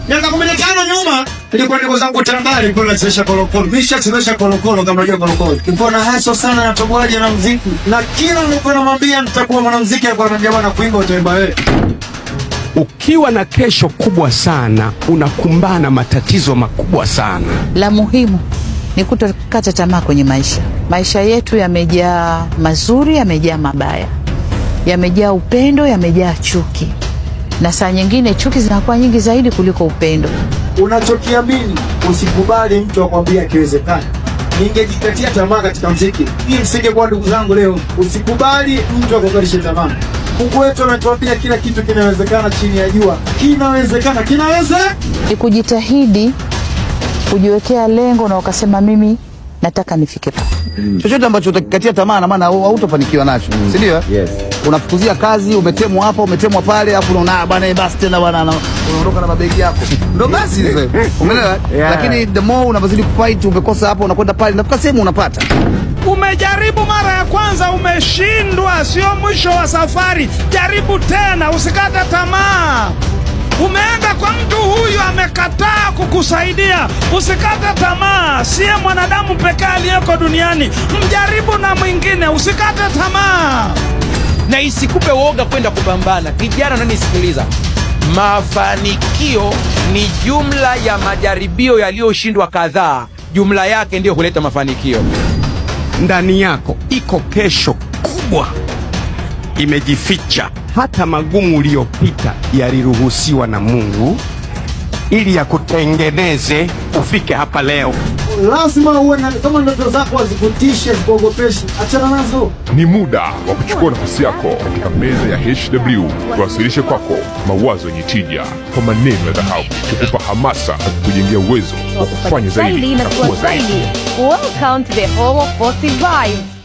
Miaka 15 nyuma nilikuwa niko zangu Tandale kule nachezesha kolokolo. Nimeshachezesha kolokolo kama unajua kolokolo. Nilikuwa na haso sana na toboaje na muziki. Na kila nilikuwa namwambia nitakuwa mwanamuziki alikuwa ananiambia na kuimba utaimba wewe. Ukiwa na kesho kubwa sana, unakumbana matatizo makubwa sana. La muhimu ni kutokata tamaa kwenye maisha. Maisha yetu yamejaa mazuri, yamejaa mabaya. Yamejaa upendo, yamejaa chuki. Na saa nyingine chuki zinakuwa nyingi zaidi kuliko upendo. Unachokiamini usikubali mtu akwambie kiwezekana. Ningejikatia tamaa katika muziki, hii msingekuwa ndugu zangu leo. Usikubali mtu akukalishe tamaa. Mungu wetu anatuambia kila kitu kinawezekana chini ya jua. Kinawezekana, kinaweza. Ni kujitahidi, kujiwekea lengo na ukasema mimi nataka nifike pale. Chochote ambacho utakikatia tamaa na maana hautofanikiwa nacho. Si ndio? Yes. Unafukuzia kazi, umetemwa hapa, umetemwa pale, afu unaona bwana basi tena bwana unaondoka na mabegi yako. Ndio basi hivyo. Umeelewa? Yeah. Lakini the more unazidi kufight, umekosa hapa, unakwenda pale, na sehemu unapata. Umejaribu mara ya kwanza umeshindwa, sio mwisho wa safari. Jaribu tena, usikate tamaa. Umeenda kwa mtu huyu amekataa kukusaidia, usikate tamaa. Siye mwanadamu pekee aliyeko duniani, mjaribu na mwingine, usikate tamaa. Na isikupe woga kwenda kupambana. Kijana unanisikiliza, mafanikio ni jumla ya majaribio yaliyoshindwa kadhaa. Jumla yake ndio huleta mafanikio. Ndani yako iko kesho kubwa imejificha. Hata magumu uliyopita yaliruhusiwa na Mungu ili yakutengeneze ufike hapa leo. Lazima uwe na, kama ndoto zako hazikutishe, zikuogopeshe, achana nazo. Ni muda wa kuchukua nafasi yako katika meza ya HW, tuwasilishe kwako mawazo yenye tija kwa maneno ya dhahabu, kukupa hamasa na kukujengea uwezo wa kufanya zaidi na kuwa zaidi. Welcome to the home of positive vibes.